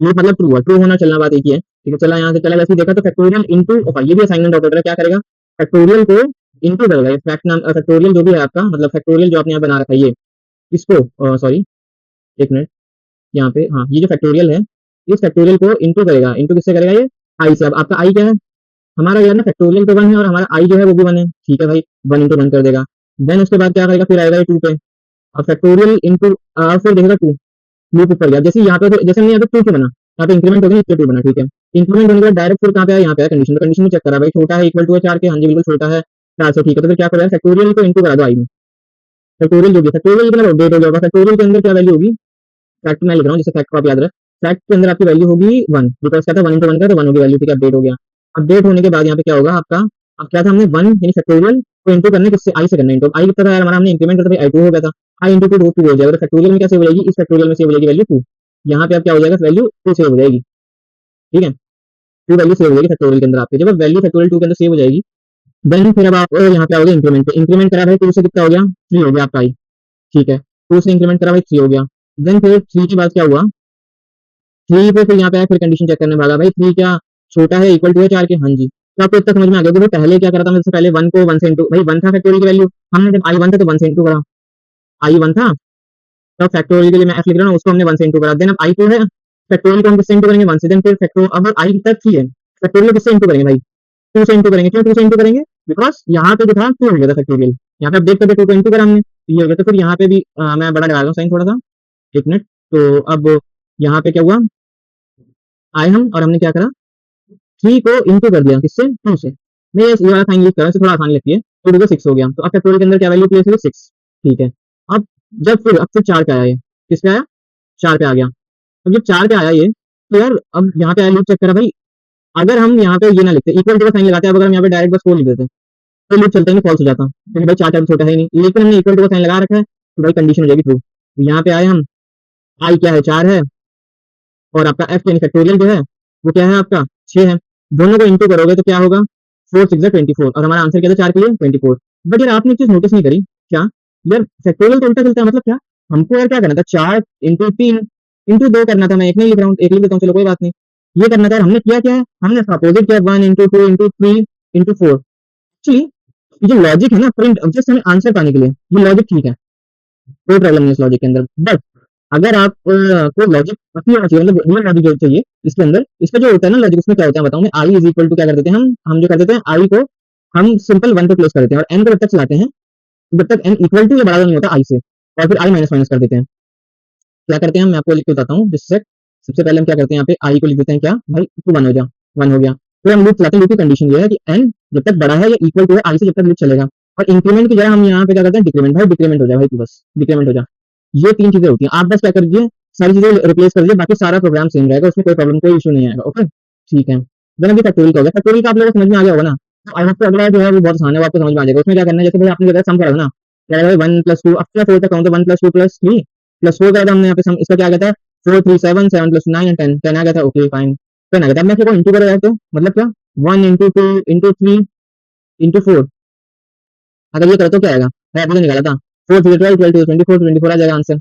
लूप मतलब ट्रू है, ट्रू होना चलना बात एक ही है। ठीक है, चला यहाँ से चला, वैसे ही देखा तो फैक्टोरियल इंटू, ये भी असाइनमेंट ऑपरेटर है, क्या करेगा, फैक्टोरियल को इंटू करेगा, फैक्ट नाम फैक्टोरियल जो भी है आपका, मतलब फैक्टोरियल जो आपने यहाँ बना रखा है ये, इसको सॉरी एक मिनट, यहाँ पे हाँ, ये जो फैक्टोरियल है, इस फैक्टोरियल को इंटू करेगा, इंटू किससे करेगा, ये आई से। अब आपका आई क्या है, हमारा यार ना फैक्टोरियल तो 1 है, और हमारा आई जो है वो भी 1 है। ठीक है भाई, 1 इंटू 1 कर देगा, देन उसके बाद क्या करेगा, फिर आएगा ये 2 पे, और फैक्टोरियल इंटू फिर देखेगा 2, लूप ऊपर गया, जैसे यहाँ पे जैसे हमने यहाँ पे 2 क्यों बना, यहाँ पे इंक्रीमेंट हो गया, इसलिए 2 बना। ठीक है, इंक्रीमेंट होने के बाद डायरेक्ट फिर कहाँ पे आया, यहाँ पे आया कंडीशन, तो कंडीशन में चेक करा भाई, छोटा है इक्वल टू है 4 के, हाँ जी बिल्कुल छोटा है 4 से। ठीक है, तो फिर क्या करेगा, फैक्टोरियल को इंटू करा दो आई में, फैक्टोरियल जो भी फैक्टोरियल कितना अपडेट हो जाएगा, फैक्टोरियल के अंदर क्या वैल्यू होगी, फैक्ट में लिख रहा हूँ, जिससे फैक्ट को आप याद रख, फैक्ट के अंदर आपकी वैल्यू होगी 1, बिकॉज क्या था 1 इंटू 1 का, तो 1 होगी वैल्यू। ठीक है, अपडेट हो गया। अपडेट होने के बाद यहाँ पे क्या होगा आपका, अब क्या था, हमने 1 यानी फैक्टोरियल को इंटू करने किससे, आई से करना, इंटू आई कितना था यार हमारा, हमने इंक्रीमेंट करता आई 2 हो गया था, आई इंटू 2 2 हो जाएगा, तो फैक्टोरियल में क्या सेव हो जाएगी, इस फैक्टोरियल में सेव हो जाएगी वैल्यू 2, यहाँ पे अब क्या हो जाएगा, वैल्यू 2 सेव हो जाएगी। ठीक है, 2 वैल्यू सेव हो जाएगी फैक्टोरियल के अंदर आपके, जब वैल्यू फैक्टोरियल 2 के अंदर सेव हो जाएगी, देन फिर अब आप यहाँ पे आओगे इंक्रीमेंट पे, इंक्रीमेंट करा भाई 2 से कितना हो गया, 3 हो गया आपका आई। ठीक है, 2 से इंक्रीमेंट करा भाई 3 हो गया, देन फिर 3 के बाद क्या हुआ, 3 पे फिर यहाँ पे आया, फिर कंडीशन चेक करने भागा भाई, 3 क्या छोटा है इक्वल टू है 4 के, हाँ जी। तो आपको इतना समझ में आ गया कि पहले क्या करा था, मैं पहले 1 को 1 से इंटू, भाई 1 था फैक्टोरियल की वैल्यू, हमने जब आई 1 था तो 1 से इंटू करा, आई 1 था तो फैक्टोरियल के लिए मैं एफ लिख रहा हूँ, उसको हमने 1 से इंटू करा, देन अब आई 2 है, फैक्टोरियल को हम किससे इंटू करेंगे 1 से, देन फिर फैक्टोरियल, अब आई तक 3 है, फैक्टोरियल किससे इंटू करेंगे भाई, 2 से इंटू करेंगे, क्यों 2 से इंटू करेंगे, बिकॉज यहाँ पे जो था 2 हो गया था फैक्टोरियल, यहाँ पे आप देख सकते 2 को इंटू करा हमने, तो ये हो गया, तो फिर यहाँ पे भी मैं बड़ा लगा रहा हूँ साइन थोड़ा सा, एक मिनट। तो अब यहाँ पे क्या हुआ, आए हम और हमने क्या करा, 3 को इंटू कर दिया किससे, 2 से। मैं ये वाला साइन यूज कर रहा हूँ, थोड़ा आसानी लगती है, तो 2 को 6 हो गया, तो अब फैक्टोरियल के अंदर क्या वैल्यू प्लेस होगी 6। ठीक है, अब अब फिर 4 पे आया, ये किस पे आया, 4 पे आ गया। अब जब 4 पे आया ये, तो यार अब यहाँ पे आया लूप चेक करा भाई, अगर हम यहाँ पे ये ना लिखते, इक्वल टू का साइन लगाते, अब अगर हम यहाँ पे डायरेक्ट बस 4 लिख देते तो लूप चलता ही नहीं, फॉल्स हो जाता, क्योंकि भाई 4 4 छोटा है ही नहीं, लेकिन हमने इक्वल टू का साइन लगा रखा है, तो भाई कंडीशन हो जाएगी ट्रू। तो यहाँ पे आए हम, आई क्या है 4 है, और आपका एफ यानी फैक्टोरियल जो है वो क्या है आपका 6 है, दोनों को इंटू करोगे तो क्या होगा, 4 6 24, और हमारा आंसर क्या था 4 के लिए 24। बट यार आपने एक चीज नोटिस नहीं करी क्या, यार फैक्टोरियल तो उल्टा चलता है, मतलब क्या, हमको यार क्या करना था, 4 इंटू 3 इंटू 2 करना था, मैं एक नहीं लिख रहा हूँ, एक लिख देता हूँ, चलो कोई बात नहीं, ये करना था, हमने किया क्या है, हमने अपोजिट किया 1 इंटू 2 इंटू 3 इंटू 4। एक्चुअली ये जो लॉजिक है ना प्रिंट, जस्ट हमें आंसर पाने के लिए ये लॉजिक ठीक है, कोई प्रॉब्लम नहीं इस लॉजिक के अंदर। बट अगर आप को लॉजिक अपनी होना चाहिए, मतलब रियल लॉजिक जो चाहिए इसके अंदर, इसका जो होता है ना लॉजिक, उसमें क्या होता है बताऊं मैं। आई इज इक्वल टू क्या कर देते हैं हम जो कर देते हैं आई को हम सिंपल वन पे प्लेस कर देते हैं, और एन को जब तक चलाते हैं जब तक एन इक्वल टू या बराबर नहीं होता आई से, और फिर आई माइनस माइनस कर देते हैं। क्या करते हैं मैं आपको लिख के बताता हूँ जिससे सबसे पहले हम क्या करते हैं, यहाँ पे आई को लिख देते हैं क्या भाई, टू वन हो गया, वन हो गया। फिर हम लूप चलाते हैं, लूप की कंडीशन ये है कि एन जब तक बड़ा है या इक्वल टू है आई से, जब तक लूप चलेगा। और इंक्रीमेंट की जगह हम यहाँ पे क्या करते हैं, डिक्रीमेंट, भाई डिक्रीमेंट हो जाए भाई, तू बस डिक्रीमेंट हो जाए। ये तीन चीजें होती हैं, आप बस क्या कर दीजिए, सारी चीजें रिप्लेस कर दीजिए, बाकी सारा प्रोग्राम सेम रहेगा, उसमें कोई प्रॉब्लम कोई इशू नहीं आएगा। ओके ठीक है। देन अभी फैक्टोरियल का हो गया, फैक्टोरियल का आप लोगों को समझ में आ गया होगा ना। आई होप अगला जो है वो बहुत आसान है, वो आपको समझ में आ जाएगा। उसमें क्या करना है, जैसे भाई आपने जगह सम करा था ना, क्या है वन प्लस टू, अब क्या फोर तक count, one plus two plus three plus four करा था हमने यहाँ पे सम, इसका क्या आ गया था, four three seven, seven plus nine and ten, ten आ गया था। ओके फाइन, टेन आ गया था। अब मैं क्या इंटू करा तो मतलब क्या, one into two into three into four, अगर ये करो तो क्या आएगा भाई, आपने निकाला था four three twelve, twelve two twenty four, twenty four आ जाएगा आंसर।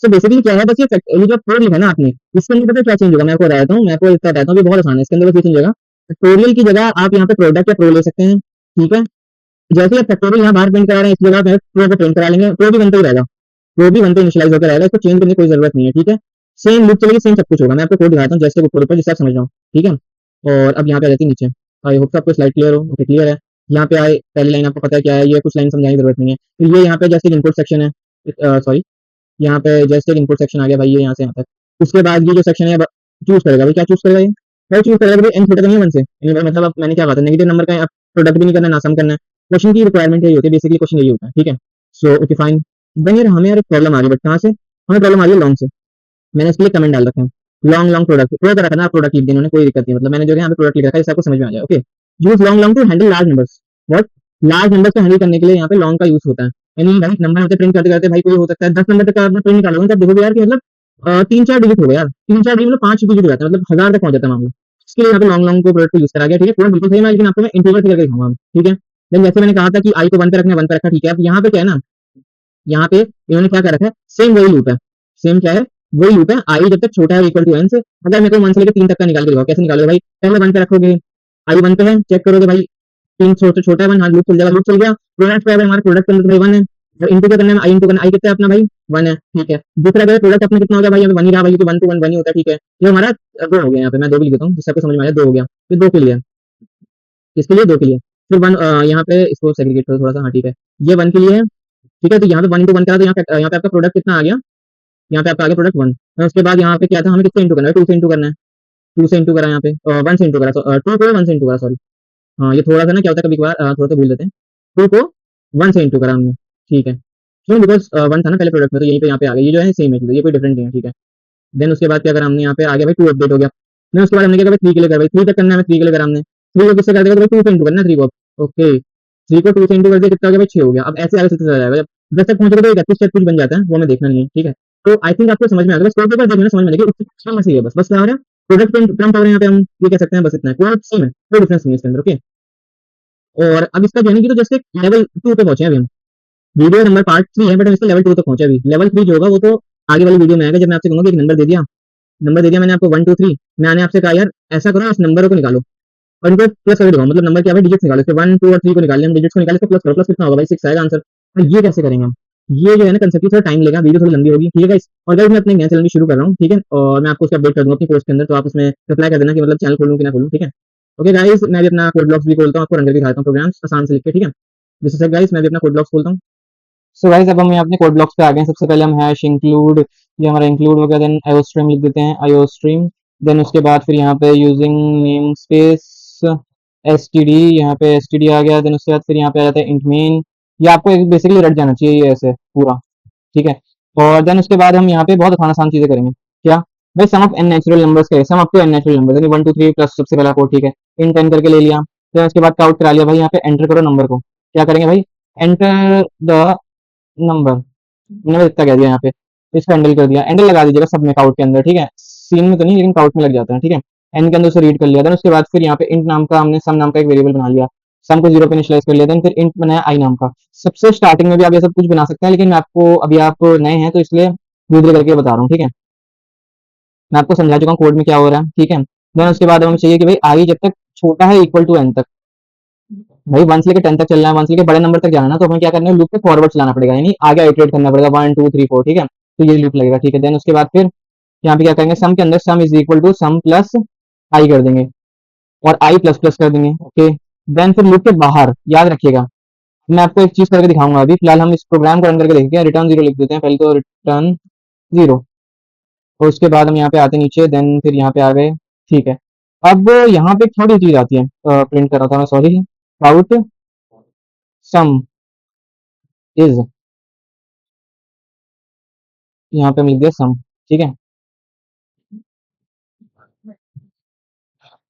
सो बेसिकली क्या है, बस ये जो कोड लिखा है ना आपने, इसके अंदर पता है क्या चेंज होगा, मैं आपको बताता हूँ, मैं आपको इसका बताता हूँ कि बहुत आसान है। इसके अंदर बस ये चेंज होगा, फैक्टोरियल की जगह आप यहाँ पे प्रोडक्ट या प्रो ले सकते हैं, ठीक है। जैसे आप फैक्टोरियल यहाँ बाहर प्रिंट करा रहे हैं, इस जगह पे प्रो को प्रिंट करा लेंगे, प्रो भी वन पे ही रहेगा, प्रो भी वन पे इनिशियलाइज होकर रहेगा, इसको चेंज करने की कोई जरूरत नहीं है, ठीक है। सेम लूप चलेगी, सेम सब कुछ होगा। मैं आपको कोड दिखाता हूँ जैसे ऊपर ऊपर, जिससे आप समझ रहा हूँ, ठीक है। और अब यहाँ पे आ जाती है नीचे, आई होप आपको स्लाइड क्लियर हो। ओके क्लियर है। यहाँ पे आए, पहली लाइन आपको पता है क्या है, ये कुछ लाइन समझाने की जरूरत नहीं है। तो ये यहाँ पे जैसे इनपुट सेक्शन है, सॉरी यहाँ पे जैसे एक इनपुट सेक्शन आ गया भाई, ये यहाँ से यहाँ तक। उसके बाद ये जो सेक्शन है चूज करेगा भाई, क्या चूज करेगा ये, भाई चूज करेगा भाई एन छोटा नहीं है वन से, यानी भाई मतलब अब मैंने क्या कहा था, नेगेटिव नंबर का प्रोडक्ट भी नहीं करना, ना सम करना है। क्वेश्चन की रिक्वायरमेंट यही होती है, बेसिकली क्वेश्चन यही होता है, ठीक है। So okay fine. देन यार हमें यार प्रॉब्लम आ रही है, बट कहाँ से हमें प्रॉब्लम आ रही है, लॉन्ग से। मैंने इसके लिए कमेंट डाल रखे हैं, लॉन्ग लॉन्ग प्रोडक्ट प्रो कर रखा ना, प्रोडक्ट लिख दिया उन्होंने, कोई दिक्कत नहीं, मतलब मैंने जो है यहाँ पे प्रोडक्ट लिख रखा है, इससे आपको समझ में आ जाए। Okay, use long long to handle large numbers. What, large numbers को हैंडल करने के लिए यहाँ पे लॉन्ग का यूज होता है। यानी भाई नंबर होते प्रिंट करते करते भाई कोई हो सकता है 10 नंबर तक का आपने प्रिंट निकालोगे, तब देखोगे यार कि मतलब तीन चार डिजिट हो गया यार, तीन चार डिजिट मतलब पांच डिजिट हो जाता है, मतलब हजार तक पहुंच जाता है मामला। इसके लिए यहाँ पे लॉन्ग लॉन्ग को प्रोडक्ट को यूज करा गया, ठीक है। कोड बिल्कुल सही है, लेकिन आपको मैं इंटीग्रल से करके दिखाऊंगा, ठीक है। देन जैसे मैंने कहा था कि आई को वन पे रखना, वन पे रखा, ठीक है। अब यहाँ पे क्या है ना, यहाँ पे इन्होंने क्या कर रखा है, सेम वही लूप है, सेम क्या है, वही लूप है। आई जब तक छोटा है इक्वल टू एन से, अगर मेरे को वन से लेकर तीन तक का निकाल के दिखाओ, कैसे निकालोगे भाई, पहले वन पे रखोगे, आई वन पे है, चेक करोगे भाई, तीन छोटे छोटा है वन, हाँ लूप चल जाएगा, लूप चल गया। प्रोडक्ट पे हमारे प्रोडक्ट के अंदर भाई वन है, और इंटू क्या करना है, आई इंटू करना, आई कितना है अपना भाई वन है, ठीक है। दूसरा अगर प्रोडक्ट अपना कितना हो गया भाई, यहाँ पे वन ही रहा भाई, तो वन टू वन वन ही होता है, ठीक है। ये हमारा दो हो गया, यहाँ पे मैं दो भी लिख देता हूँ जिससे आपको समझ में आया, दो हो गया, फिर दो के लिए, किसके लिए, दो के लिए। फिर वन यहाँ पे इसको सेग्रीगेट करो थोड़ा सा, हाँ ठीक है, ये वन के लिए है, ठीक है। तो यहाँ पे वन इंटू वन करा, तो यहाँ पे आपका प्रोडक्ट कितना आ गया, यहाँ पे आपका आ गया प्रोडक्ट वन। और उसके बाद यहाँ पे क्या था, हमें किससे इंटू करना है, टू से इंटू करना है, टू से इंटू करा यहाँ पे, वन से इंटू करा, टू को वन से इंटू करा, सॉरी। हाँ ये थोड़ा सा ना क्या होता है कभी कभार, थोड़ा सा भूल देते हैं, टू को वन से इंटू करा हमने, ठीक है। क्यों, बिकॉज वन था ना पहले प्रोडक्ट में, तो यहीं पे यहाँ पे आ गया, ये जो है सेम है चीज़, ये कोई डिफरेंट नहीं है, ठीक है। देन उसके बाद क्या करा हमने, यहाँ पे आ गया भाई टू अपडेट हो गया। देन उसके बाद हमने क्या करा, थ्री के लिए करा भाई, थ्री तक करना है, थ्री के लिए करा हमने, थ्री को किससे कर देगा, तो भाई टू से इंटू करना है थ्री को। ओके, थ्री को टू से इंटू कर दिया, कितना हो गया भाई, छह हो गया। अब ऐसे आगे चलता जाएगा, जब दस तक पहुंचेगा तो इकतीस तक कुछ बन जाता है, वो हमें देखना नहीं है, ठीक है। तो आई थिंक आपको समझ में आ गया, बस कोड पेपर देखना समझ में लगे, उससे सही है, बस बस क्या हो रहा है, प्रोडक्ट प्रिंट हो रहे हैं यहाँ पे, हम ये कह सकते हैं, बस इतना है, कोड सेम है, कोई डिफरेंस नहीं है इसके अंदर। ओके, और अब इसका जाने की तो जस्ट एक लेवल टू पे पहुंचे अभी हम, वीडियो नंबर पार्ट थ्री है, बट हम इसका लेवल टू तक पहुंचे अभी। लेवल थ्री जो होगा वो तो आगे वाली वीडियो में आएगा, जब मैं आपसे कहूंगा कि एक नंबर दे दिया, नंबर दे दिया मैंने आपको वन टू थ्री, मैंने आपसे कहा यार ऐसा करो, इस नंबर को निकालो और इनको प्लस करके दिखाओ, मतलब नंबर क्या है, डिजिट्स निकालो, इसके वन टू और थ्री को निकाल लिया, हम डिजिट्स को निकाले, इसको प्लस करो, प्लस कितना होगा भाई, सिक्स आएगा आंसर। और ये कैसे करेंगे हम, ये जो है ना कंसेप्ट थोड़ा टाइम लेगा, वीडियो थोड़ी लंबी होगी, ठीक है गाइस। और गाइस मैं अपने नया चैनल भी शुरू कर रहा हूँ, ठीक है, और मैं आपको उसका अपडेट कर दूंगा अपनी पोस्ट के अंदर, तो आप उसमें रिप्लाई कर देना कि मतलब चैनल खोलूँ कि ना खोलूँ, ठीक है। ओके गाइस, मैं भी अपना कोड ब्लॉक्स भी खोलता हूँ, आपको रन करके दिखाता हूँ प्रोग्राम्स आसान से लिख के, ठीक है। जैसे गाइस मैं भी अपना कोड ब्लॉक्स खोलता हूँ। सो गाइस अब हम यहाँ अपने कोड ब्लॉक्स पे आ गए हैं। सबसे पहले हम हैश इंक्लूड, ये हमारा इंक्लूड हो गया, देन आईओस्ट्रीम लिख देते हैं, आईओस्ट्रीम। देन उसके बाद फिर यहाँ पे यूजिंग नेम स्पेस एसटीडी, यहाँ पे एसटीडी आ गया। देन उसके बाद फिर यहाँ पे आ जाता है इंट मेन, ये आपको बेसिकली रट जाना चाहिए ये ऐसे पूरा, ठीक है। और देन उसके बाद हम यहाँ पे बहुत आसान आसान चीजें करेंगे, क्या भाई, sum of N natural numbers करें, sum up to N natural number, यानी वन टू थ्री प्लस सबसे पहला कोड, ठीक है, इन टेन करके ले लिया। फिर उसके बाद काउंट करा लिया भाई, यहाँ पे एंटर करो नंबर को, क्या करेंगे भाई, एंटर द नंबर, मैंने इतना कह दिया यहाँ पे, इसको हैंडल कर दिया, हैंडल लगा दीजिएगा सब में काउट के अंदर, ठीक है, सीन में तो नहीं लेकिन काउट में लग जाता है, ठीक है। एन के अंदर उसे रीड कर लिया, देन उसके बाद फिर यहाँ पे इंट नाम का हमने सम नाम का एक वेरिएबल बना लिया, सम को जीरो पे इनिशियलाइज कर लिया, देन फिर इंट बनाया आई नाम का। सबसे स्टार्टिंग में भी आप ये सब कुछ बना सकते हैं, लेकिन मैं आपको अभी आप नए हैं तो इसलिए धीरे धीरे करके बता रहा हूँ, ठीक है। मैं आपको समझा चुका हूँ कोड में क्या हो रहा है, ठीक है। देन उसके बाद हमें चाहिए कि भाई आई जब तक छोटा है इक्वल टू एन तक, भाई 1 से लेके 10 तक चलना है, 1 से लेके बड़े नंबर तक जाना है ना, तो हमें क्या करना है, लूप पे फॉरवर्ड चलाना पड़ेगा, यानी आगे इटरेट करना पड़ेगा 1 2 3 4, ठीक है। तो ये लूप लगेगा, ठीक है। देन उसके बाद फिर यहाँ पे क्या करेंगे, सम के अंदर sum is equal to sum plus I कर देंगे और आई प्लस प्लस कर देंगे, ओके। देन फिर लूप के बाहर याद रखिएगा, मैं आपको एक चीज करके दिखाऊंगा अभी, फिलहाल हम इस प्रोग्राम को रन करके देखते हैं। रिटर्न जीरो लिख देते हैं पहले, तो रिटर्न जीरो, और उसके बाद हम यहाँ पे आते हैं नीचे, देन फिर यहाँ पे आ गए, ठीक है। अब यहाँ पे एक छोटी चीज आती है, प्रिंट कर रहा था मैं, सॉरी। आउट सम इज, यहाँ पे हम लिख दिया सम, ठीक है।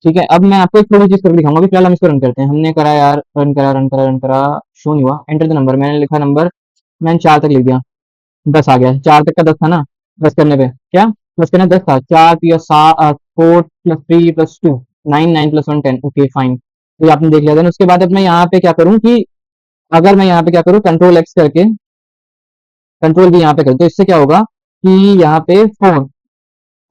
ठीक है, अब मैं आपको एक थोड़ी चीज करके दिखाऊंगा, अभी फिलहाल हम इसको रन करते हैं। हमने करा यार, रन करा रन करा रन करा, शो नहीं हुआ। एंटर द नंबर, मैंने लिखा नंबर, मैंने 4 तक लिख दिया, 10 आ गया। 4 तक का 10 था ना, प्लस करने पे क्या, प्लस करने 10 था, 4 plus 4 plus 3 plus 2 9, 9 plus 1 10, okay fine. तो ये आपने देख लिया। देन उसके बाद अब मैं यहाँ पे क्या करूँ कि अगर मैं यहाँ पे क्या करूँ, कंट्रोल एक्स करके कंट्रोल भी यहाँ पे करूँ, तो इससे क्या होगा कि यहाँ पे 4,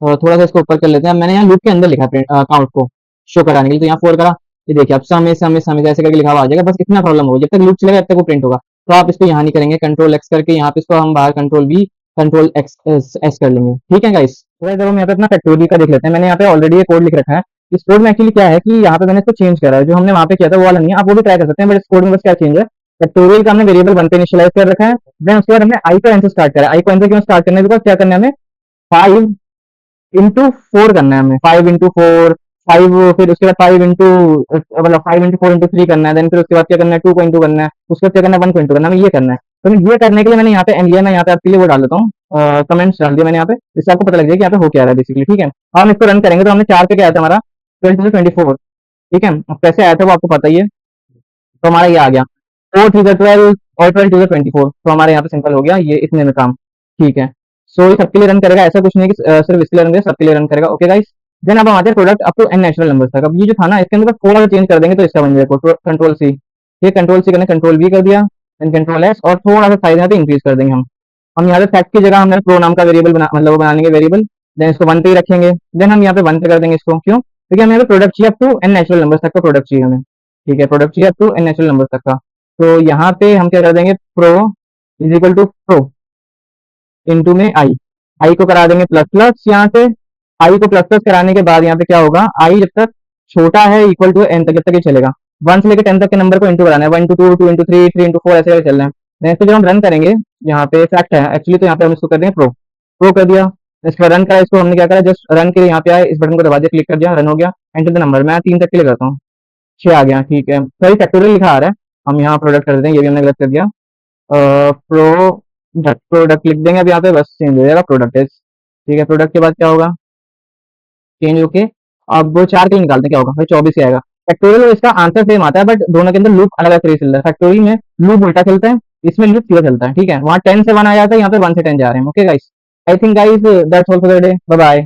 थोड़ा सा इसको ऊपर कर लेते हैं। मैंने यहाँ लूप के अंदर लिखा काउंट को शो कराने के लिए, तो यहाँ 4 करा, ये देखिए अब समय ऐसे करके लिखा हुआ आ जाएगा। बस इतना प्रॉब्लम होगा, जब तक लूप चलेगा तब तक वो प्रिंट होगा। तो आप इसको यहाँ नहीं करेंगे, कंट्रोल एक्स करके यहाँ पे इसको हम बाहर control B control X S कर लेंगे, ठीक है गाइस। तो जब हम यहाँ पे अपना फैक्टोरियल का देख लेते हैं, मैंने यहाँ पे ऑलरेडी ये कोड लिख रखा है। इस कोड में एक्चुअली क्या है कि यहाँ पे मैंने इसको चेंज करा है, जो हमने वहाँ पे किया था वो वाला नहीं है, आप वो भी ट्राई कर सकते हैं। बट इस कोड में बस क्या चेंज है, फैक्टोरियल का हमने वेरिएबल 1 पे इनिशियलाइज कर रखा है। देन उसके बाद हमने आई को एन से स्टार्ट करा है। आई को एन से क्यों स्टार्ट करने के बाद क्या करना है, हमें 5 इंटू 4 करना है, हमें 5 इंटू 4 5, फिर उसके बाद 5 इंटू मतलब 5 इंटू 4 इंटू 3 करना है। देन फिर उसके बाद क्या करना है, 2 को इंटू करना है, उसके बाद क्या करना है, 1 को इंटू करना है, हमें ये करना है। तो ये करने के लिए मैंने यहाँ पे एन लिया, मैं यहाँ पे आपके लिए वो डाल देता हूँ, कमेंट्स डाल दिया मैंने यहाँ पे, इससे आपको पता लग जाएगा कि यहाँ पे हो क्या रहा है बेसिकली, ठीक है। अब हम इसको रन करेंगे, तो हमने 4 पे क्या आया था हमारा 20 से 24, ठीक है। अब कैसे आया था वो आपको पता ही है, तो हमारा ये आ गया 4 3 12 और 12 2 24, तो हमारे यहाँ पे सिंपल हो गया ये इतने में काम, ठीक है। सो ये सबके लिए रन करेगा, ऐसा कुछ नहीं कि सिर्फ इसके लिए रन करेगा, सबके लिए रन करेगा, ओके गाइस। देन अब हम आते हैं product up to N natural number तक। अब ये जो था ना, इसके अंदर बस थोड़ा सा चेंज कर देंगे तो इसका बन जाएगा कंट्रोल सी, ये कंट्रोल सी करने कंट्रोल वी कर दिया, देन कंट्रोल एस, और थोड़ा सा साइज यहाँ पे इंक्रीज कर देंगे हम यहाँ पे फैक्ट की जगह हमने प्रो नाम का वेरिएबल बना मतलब वो बना लेंगे वेरिएबल। देन इसको 1 पे ही रखेंगे। देन हम यहाँ पे 1 पे कर देंगे इसको, क्यों, क्योंकि हमें यहाँ पे प्रोडक्ट चाहिए up to N natural number तक का प्रोडक्ट चाहिए हमें, ठीक है। प्रोडक्ट चाहिए up to N natural number तक का, तो यहाँ पे हम क्या कर देंगे, pro is equal to pro into में आई, आई को करा देंगे प्लस प्लस यहाँ से। आई को प्लस प्लस कराने के बाद यहाँ पे क्या होगा, आई जब तक छोटा है इक्वल टू एन तक, जब तक ये चलेगा। 1 से लेकर 10 तक के नंबर को इंटू कराना है, 1 इंटू 2 2 इंटू 3 3 इंटू 4 ऐसे करके चलना है। नेक्स्ट जब हम रन करेंगे, यहाँ पे फैक्ट है एक्चुअली, तो यहाँ पे हम इसको कर देंगे प्रो, प्रो कर दिया। इसको रन करा, इसको हमने क्या करा, जस्ट रन के लिए यहाँ पे आए, इस बटन को दबा दिया, क्लिक कर दिया, रन हो गया। एंटर द नंबर, मैं 3 तक के लिए करता हूँ, 6 आ गया, ठीक है। सही फैक्टोरियल लिखा आ रहा है, हम यहाँ प्रोडक्ट कर देते हैं, ये भी हमने गलत कर दिया, प्रोडक्ट प्रोडक्ट लिख देंगे अब यहाँ पे, बस चेंज हो जाएगा प्रोडक्ट है, ठीक है। प्रोडक्ट के बाद क्या होगा, चेंज होके अब वो 4 के लिए निकालते हैं, क्या होगा भाई 24 ही आएगा। फैक्टोरियल इसका आंसर सेम आता है, बट दोनों के अंदर लूप अलग अलग तरीके से चलता है। फैक्टोरियल में लूप उल्टा चलता है, इसमें लूप सीधा चलता है, ठीक है। वहाँ 10 से 1 आ जाता है, यहाँ पे 1 से 10 जा रहे हैं, okay guys. I think guys that's all for the day, bye bye.